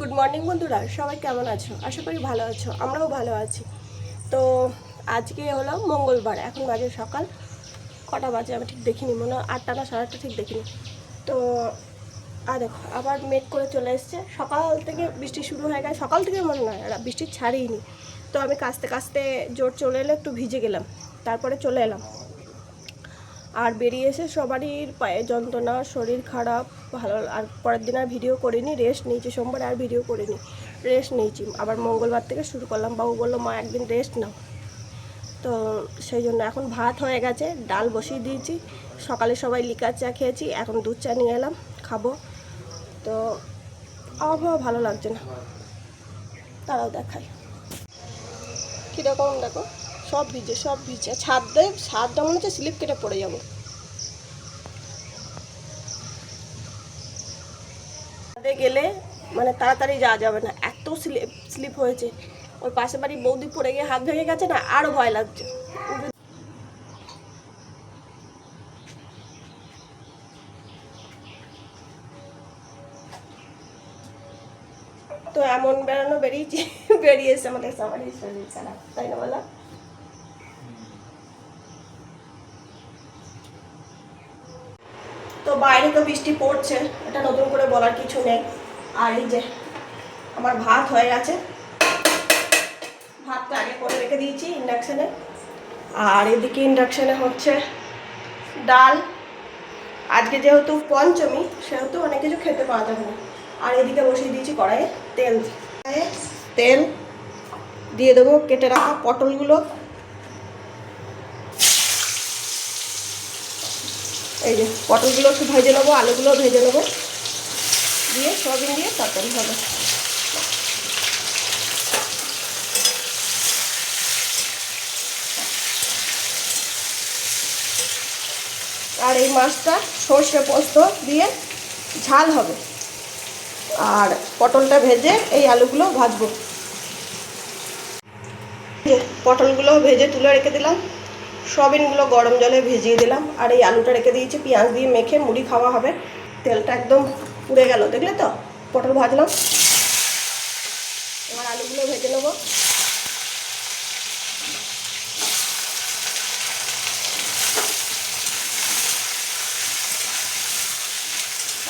Good morning বন্ধুরা, সবাই কেমন আছো? আশা করি ভালো আছো, আমরাও ভালো আছি। তো আজকে হলো মঙ্গলবার, এখন বাজে সকাল কটা বাজে আমি ঠিক দেখিনি, মনে হয় 8টা না 8:30 ঠিক দেখিনি। তো দেখো আবার মেঘ করে চলে এসছে, সকাল থেকে বৃষ্টি শুরু হয়ে গেছে, সকাল থেকে মনে নয় বৃষ্টি ছাড়িনি। তো আমি কাস্তে কাস্তে জোর চলে এলে একটু ভিজে গেলাম, তারপরে চলে এলাম। আর বেরিয়ে এসে সবারই পায়ে যন্ত্রণা, শরীর খারাপ, ভালো। আর পরের দিন আর ভিডিও করিনি, রেস্ট নিয়েছি। সোমবার আর ভিডিও করিনি, রেস্ট নিয়েছি। আবার মঙ্গলবার থেকে শুরু করলাম। বাবু বললো মা একদিন রেস্ট নাও। তো সেই জন্য এখন ভাত হয়ে গেছে, ডাল বসিয়ে দিয়েছি। সকালে সবাই লিকার চা খেয়েছি, এখন দুধ চা নিয়ে এলাম, খাবো। তো আবহাওয়া ভালো লাগছে না, তারাও দেখায় কীরকম। দেখো সব ভিজে, সব ভিজে। ছাদটা মনে হচ্ছে স্লিপ কেটে পড়ে যাবো। গেলে মানে তাড়াতাড়ি যাওয়া যাবে না, এত স্লিপ হয়েছে। ওই পাশে বাড়ি বৌদি পড়ে গিয়ে হাত ভেঙে গেছে না, আরও ভয় লাগছে। তো এমন বেড়ানো বেরিয়েছে আমাদের সবারই শরীর খারাপ, তাই না বলো? তো বাইরে তো বৃষ্টি পড়ছে, এটা নতুন করে বলার কিছু নেই। আর এই যে আমার ভাত হয়ে গেছে, ভাতটা আগে করে রেখে দিয়েছি ইন্ডাকশানে। আর এদিকে ইন্ডাকশানে হচ্ছে ডাল। আজকে যেহেতু পঞ্চমী, সেহেতু অনেক কিছু খেতে পাওয়া যাবে না। আর এদিকে বসিয়ে দিয়েছি কড়াইয়ে তেল। তেল দিয়ে দেবো কেটে রাখা পটলগুলো। এই যে পটলগুলো একটু ভেজে নেবো, আলুগুলো ভেজে নেবো, দিয়ে সয়াবিন দিয়ে তরকারি হবে। আর এই মাছটা সর্ষে পোস্ত দিয়ে ঝাল হবে। আর পটলটা ভেজে এই আলুগুলো ভাজবো। পটলগুলো ভেজে তুলে রেখে দিলাম, সয়াবিনগুলো গরম জলে ভিজিয়ে দিলাম, আর এই আলুটা রেখে দিয়েছি। পেঁয়াজ দিয়ে মেখে মুড়ি খাওয়া হবে। তেলটা একদম পুড়ে গেল, দেখলে তো? পটল ভাজলাম, এবার আলুগুলো ভেজে নেবো।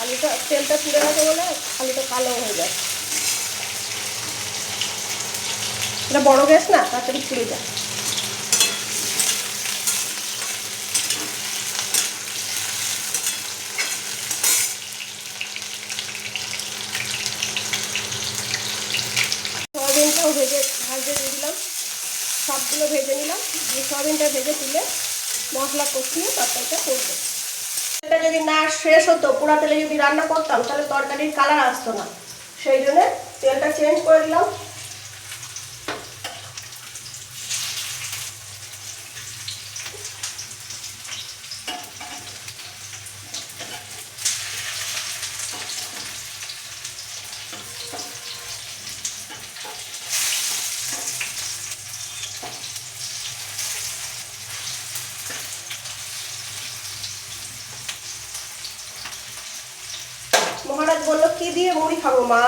আলুটা তেলটা পুড়ে গেছে বলে আলুটা কালো হয়ে যায়। এটা বড় গ্যাস না, তাড়াতাড়ি পুড়ে যায়। সয়াবিনটাও ভাজতে দিয়ে দিলাম, সবগুলো ভেজে নিলাম। দিয়ে সয়াবিনটা ভেজে তুলে মশলা কষিয়ে তরকারিটা করবো। তেলটা যদি না শেষ হতো, পোড়া তেলে যদি রান্না করতাম, তাহলে তরকারির কালার আসতো না। সেই জন্য তেলটা চেঞ্জ করে দিলাম। মহারাজ বললো কি দিয়ে মুড়ি খাবো মা?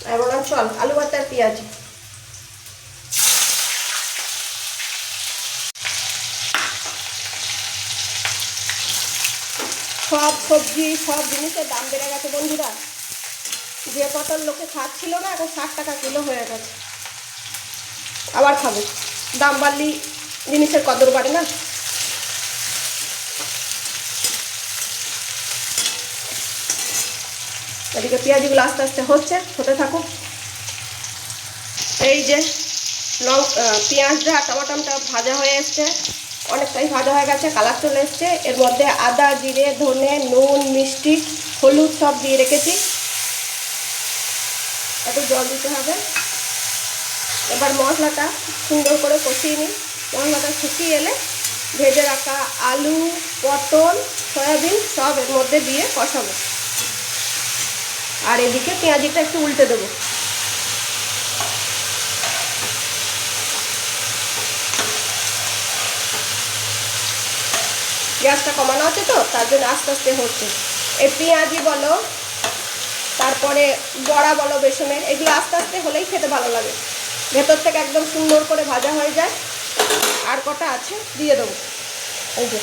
আমি বললাম চল আলু ভর্তা আর পেঁয়াজ। সব সবজি, সব জিনিসের দাম বেড়ে গেছে বন্ধুরা। যে পটল লোকে খাচ্ছিল না, এখন 60 টাকা কিলো হয়ে গেছে। আবার খাবে, দাম বাড়লি জিনিসের কদর বাড়ে না। এদিকে পেঁয়াজগুলো আস্তে আস্তে হতে থাকুক। এই যে পেঁয়াজটা টমাটমটা ভাজা হয়ে এসছে, অনেকটাই ভাজা হয়ে গেছে, কালার চলে এসছে। এর মধ্যে আদা, জিরে, ধনে, নুন, মিষ্টি, হলুদ সব দিয়ে রেখেছি। একটু জল দিতে হবে। এবার মশলাটা সুন্দর করে কষিয়ে নিই। মশলাটা শুকিয়ে এলে ভেজে রাখা আলু, পটল, সয়াবিন সব এর মধ্যে দিয়ে কষাবো। আর এদিকে পেঁয়াজিটা একটু উল্টে দেবো। গ্যাসটা কমানো আছে তো, তার জন্য আস্তে আস্তে হচ্ছে। এই পেঁয়াজি বলো তারপরে বড়া বলো বেসনের, এগুলো আস্তে আস্তে হলেই খেতে ভালো লাগে। ভেতর থেকে একদম সুন্দর করে ভাজা হয়ে যায়। আর কটা আছে দিয়ে দেবো। এই যে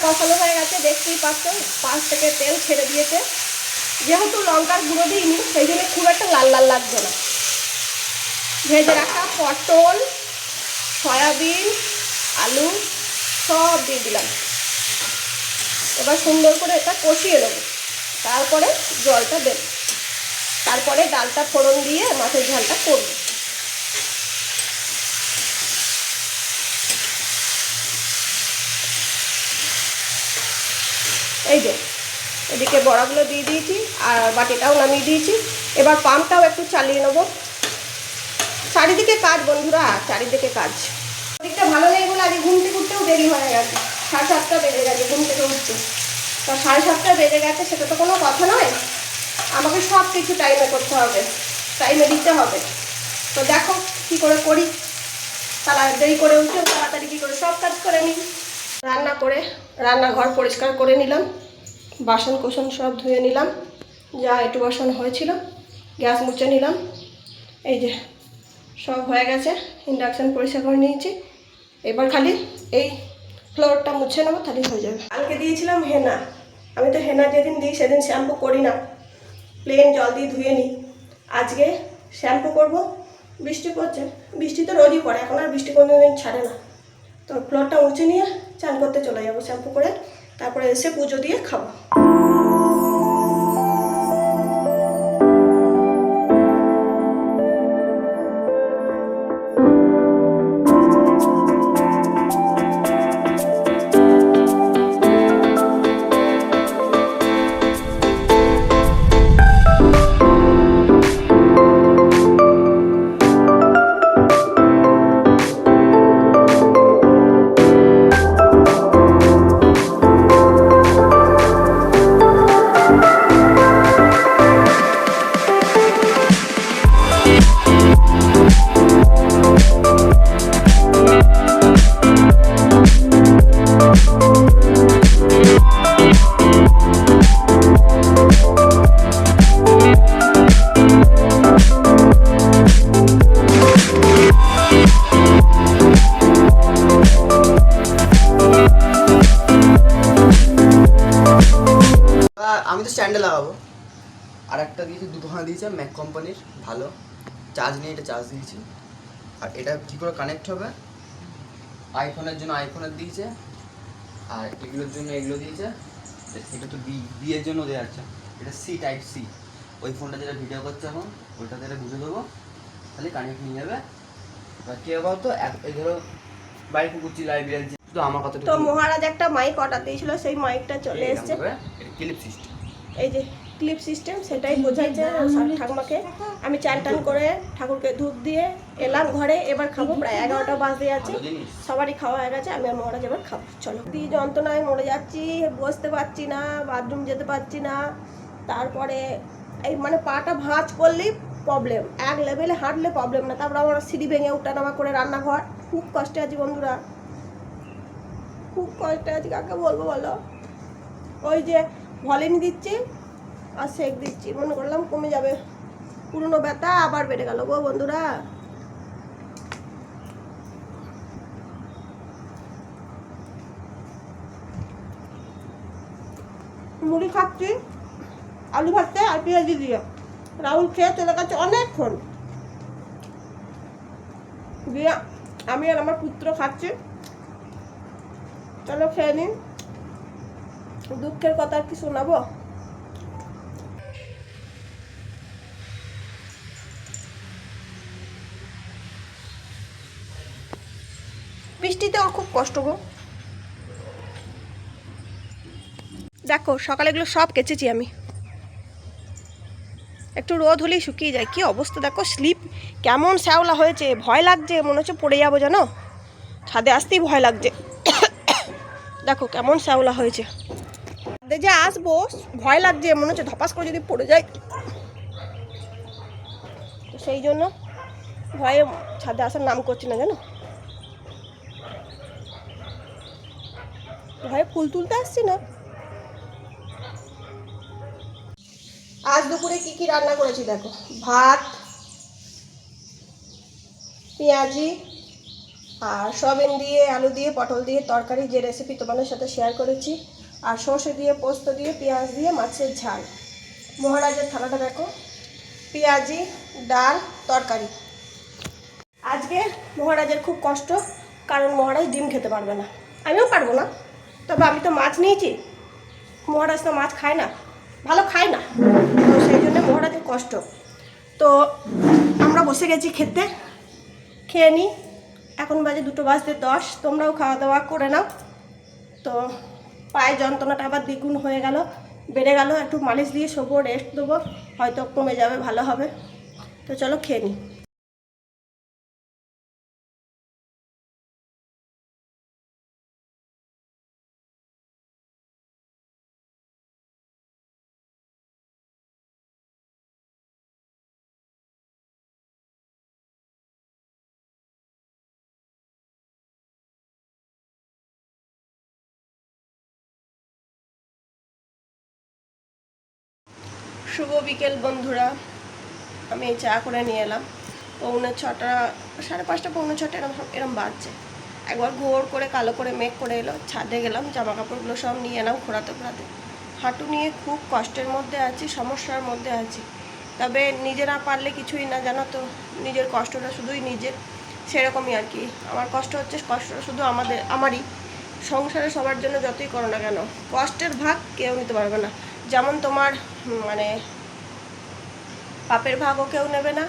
কষানো হয়ে গেছে, দেখতেই পাচ্ছ পাশ থেকে তেল ছেড়ে দিয়েছে। যেহেতু লঙ্কার গুঁড়ো দিইনি সেই জন্য খুব একটা লাল লাল লাগবে না। ভেজে রাখা পটল, সয়াবিন, আলু সব দিয়ে দিলাম। এবার সুন্দর করে এটা কষিয়ে নেব, তারপরে জলটা দেব, তারপরে ডালটা ফোড়ন দিয়ে মাছের ঝালটা করব। এই যে এদিকে বড়াগুলো দিয়ে দিয়েছি আর বাটিটাও নামিয়ে দিয়েছি। এবার পাম্পটাও একটু চালিয়ে নেব। চারিদিকে কাজ বন্ধুরা, চারিদিকে কাজ। দিকটা ভালো নেই বলে আজকে ঘুম থেকে উঠতেও দেরি হয়ে গেছে। 7:30 বেজে গেছে ঘুম থেকে উঠতে। তা 7:30 বেজে গেছে সেটা তো কোনো কথা নয়, আমাকে সব কিছু টাইমে করতে হবে, টাইমে দিতে হবে। তো দেখো কী করে করি। তারা দেরি করে উঠে তাড়াতাড়ি কী করে সব কাজ করে নিই। রান্না করে রান্নাঘর পরিষ্কার করে নিলাম, বাসন কোসন সব ধুয়ে নিলাম, যা একটু বাসন হয়েছিল গ্যাস মুছে নিলাম। এই যে সব হয়ে গেছে, ইন্ডাকশান পরিষ্কার করে নিয়েছি। এবার খালি এই ফ্লোরটা মুছে নেবো, তাহলেই হয়ে যাবে। কালকে দিয়েছিলাম হেনা, আমি তো হেনা যেদিন দিই সেদিন শ্যাম্পু করি না, প্লেন জল দিয়ে ধুয়ে নিই। আজকে শ্যাম্পু করব। বৃষ্টি পড়ছে, বৃষ্টি তো রোজই পড়ে, এখন আর বৃষ্টি কোনো দিন ছাড়ে না। তো ফ্লোরটা মুছে নিয়ে চান করতে চলে যাবো শ্যাম্পু করে, তারপরে এসে পুজো দিয়ে খাবো। আমি তো স্ট্যান্ডে লাগাবো। আর একটা দিয়েছি, দুটোখানা দিয়েছে ম্যাক কোম্পানির, ভালো চার্জ নিয়ে এটা চার্জ দিয়েছি। আর এটা কী করে কানেক্ট হবে, আইফোনের জন্য আইফোনের দিয়েছে, আর এগুলোর জন্য এগুলো দিয়েছে। এটা তো বি এর জন্য দেওয়া আছে, এটা সি টাইপ সি। ওই ফোনটা যেটা ভিডিও করছে এখন ওইটা দিয়ে বুঝে দেবো, তাহলে কানেক্ট নিয়ে যাবে। এবার কে বলতো এই ধরো বাইক করছি লাইব্রেরি, তো আমার কথা তো মহারাজ একটা মাইক অর্ডার দিয়েছিল, সেই মাইকটা চলে এসেছে। এটা ক্লিপ সিস্টেম, এই যে ক্লিপ সিস্টেম, সেটাই বোঝাইছে ঠাকুমাকে। আমি চান টান করে ঠাকুরকে ধূপ দিয়ে এলাম ঘরে। এবার খাবো, প্রায় 11টা বাজতে যাচ্ছে, সবারই খাওয়া হয়ে গেছে। আমি আর মহারাজ এবার খাবো। চলো। দিয়ে যন্ত্রণায় মরে যাচ্ছি, বসতে পারছি না, বাথরুম যেতে পারছি না। তারপরে এই মানে পাটা ভাঁজ করলেই প্রবলেম, এক লেভেলে হাঁটলে প্রবলেম না। তারপর আমার সিঁড়ি ভেঙে উঠানামা করে রান্নাঘর, খুব কষ্টে আছি বন্ধুরা, খুব কষ্টে আছি। কাকে বলবো বলো। ওই যে ভলিনি দিচ্ছি আর সেক দিচ্ছি, মনে করলাম কমে যাবে, পুরনো ব্যথা আবার বেড়ে গেল গো বন্ধুরা। মুড়ি খাচ্ছি আলু ভাজতে আর পেঁয়াজি দিয়ে। রাহুল খেয়ে চলে গেছে অনেকক্ষণ, দিয়ে আমি আর আমার পুত্র খাচ্ছি। চলো খেয়ে নিন। দুঃখের কথা আর কি শোনাবো। বৃষ্টিতে ওর খুব কষ্ট গো। দেখো সকালে এগুলো সব কেচেছি আমি, একটু রোদ হলেই শুকিয়ে যায়। কি অবস্থা দেখো, স্লিপ কেমন শ্যাওলা হয়েছে, ভয় লাগছে, মনে হচ্ছে পড়ে যাবো জানো, ছাদে আসতেই ভয় লাগছে। দেখো কেমন শ্যাওলা হয়েছে, ছাদে যে আসবো ভয় লাগছে, মনে হচ্ছে ধপাস করে যদি পড়ে যায়। তো সেই জন্য ভয়ে ছাদে আসার নাম করছি না জানো, ভয়ে ফুল তুলতে আসছি না। আজ দুপুরে কি কি রান্না করেছি দেখো, ভাত, পেঁয়াজি আর সয়াবিন দিয়ে আলু দিয়ে পটল দিয়ে তরকারি, যে রেসিপি তোমাদের সাথে শেয়ার করেছি, আর সর্ষে দিয়ে পোস্ত দিয়ে পেঁয়াজ দিয়ে মাছের ঝাল। মহারাজের থালাটা দেখো, পেঁয়াজি, ডাল, তরকারি। আজকে মহারাজের খুব কষ্ট, কারণ মহারাজ ডিম খেতে পারবে না, আমিও পারবো না, তবে আমি তো মাছ নিয়েছি, মহারাজ তো মাছ খায় না, ভালো খায় না, তো সেই জন্য মহারাজের কষ্ট। তো আমরা বসে গেছি খেতে, খেয়ে নিই। এখন বাজে 2:10, তোমরাও খাওয়া দাওয়া করে নাও। তো পায়ে যন্ত্রণাটা আবার দ্বিগুণ হয়ে গেল, বেড়ে গেল, একটু মালিশ দিয়ে শোবো, রেস্ট দেবো, হয়তো কমে যাবে, ভালো হবে। তো চলো খেয়ে নিই। শুভ বিকেল বন্ধুরা, আমি এই চা করে নিয়ে এলাম। 6:45, 5:30, 6:45 এরম বাজছে। একবার ঘোর করে কালো করে মেঘ করে এলো, ছাদে গেলাম, জামা কাপড়গুলো সব নিয়ে এলাম ঘোরাতে ঘোরাতে। হাঁটু নিয়ে খুব কষ্টের মধ্যে আছি, সমস্যার মধ্যে আছি। তবে নিজে না পারলে কিছুই না, জানো তো, নিজের কষ্টটা শুধুই নিজের, সেরকমই আর কি। আমার কষ্ট হচ্ছে, কষ্টটা শুধু আমারই। সংসারে সবার জন্য যতই করো না কেন, কষ্টের ভাগ কেউ নিতে পারবে না। যেমন তোমার মানে পাপের ভাগও কেউ নেবে না,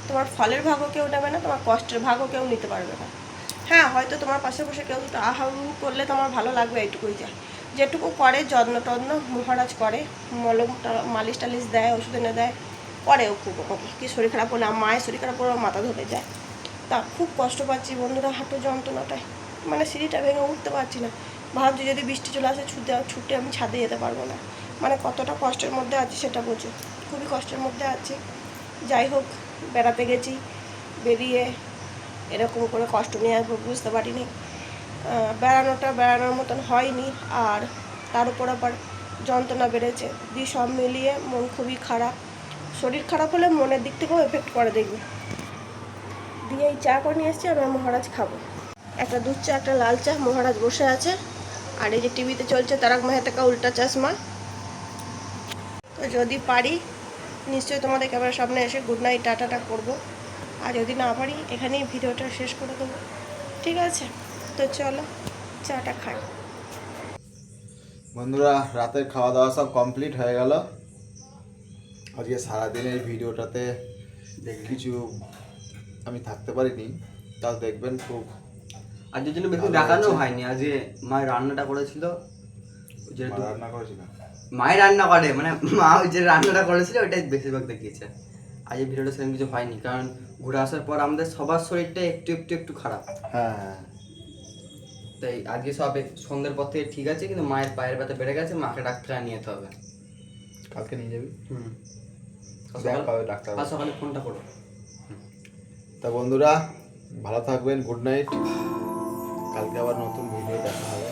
তোমার ফলের ভাগও কেউ নেবে না, তোমার কষ্টের ভাগও কেউ নিতে পারবে না। হ্যাঁ, হয়তো তোমার পাশে বসে কেউ দুটো আহাউ করলে তোমার ভালো লাগবে, এইটুকুই যায়। যেটুকু করে যত্ন টত্ন মহারাজ করে, মলম মালিশ টালিশ দেয়, ওষুধ এনে দেয়, করেও খুব আমাকে। কি শরীর খারাপ হলে, মায়ের শরীর খারাপ হলে মাথা ধরে যায়। তা খুব কষ্ট পাচ্ছি বন্ধুরা, হাঁটু যন্ত্রণাটায়, মানে সিঁড়িটা ভেঙে উঠতে পারছি না। ভাবছি যদি বৃষ্টি চলে আসে, ছুটে আমি ছাদে যেতে পারবো না। মানে কতটা কষ্টের মধ্যে আছি সেটা বোঝো, খুবই কষ্টের মধ্যে আছি। যাই হোক, বেড়াতে গেছি, বেরিয়ে এরকম করে কষ্ট নিয়ে আসবো বুঝতে পারিনি। বেড়ানোর মতন হয়নি, আর তার উপর আবার যন্ত্রণা বেড়েছে, দিয়ে সব মিলিয়ে মন খুবই খারাপ। শরীর খারাপ হলে মনের দিক থেকেও এফেক্ট করে, দেখবে। দিয়ে এই চা করে নিয়ে এসেছি, আমরা মহারাজ খাবো। একটা দুধ চা, একটা লাল চা, মহারাজ বসে আছে। আর এই যে টিভিতে চলছে তারক মেহতা কা উল্টা চশমা। তো যদি পারি নিশ্চয়ই তোমাদের ক্যামেরার সামনে এসে গুড নাইট টাটাটা করবো, আর যদি না পারি এখানেই ভিডিওটা শেষ করে দেবো, ঠিক আছে? তো চলো চাটা খাই। বন্ধুরা, রাতের খাওয়া দাওয়া সব কমপ্লিট হয়ে গেল। আজকে সারাদিনের ভিডিওটাতে কিছু আমি থাকতে পারিনি, তাও দেখবেন খুব। আজকের জন্য বেশি দেখানো হয়নি, আজকে মায়ের রান্নাটা করেছিল, যেহেতু রান্না করেছিলাম, মায়ের রান্না করে, মানে মা যে রান্নাটা করেছিল ওইটাই বেশিরভাগ দেখিয়েছে। আজকে ভিডিওটা সেরকম কিছু হয়নি, কারণ ঘুরে আসার পর আমাদের সবার শরীরটা একটু খারাপ। হ্যাঁ, তাই আজকে সব সন্ধ্যের পর থেকে ঠিক আছে, কিন্তু মায়ের পায়ের ব্যথা বেড়ে গেছে, মাকে ডাক্তার নিয়ে যেতে হবে। কালকে নিয়ে যাবি? ডাক্তার সকালে ফোনটা করো। তা বন্ধুরা, ভালো থাকবেন, গুড নাইট। কালকে আবার নতুন ভিডিও দেখা হবে।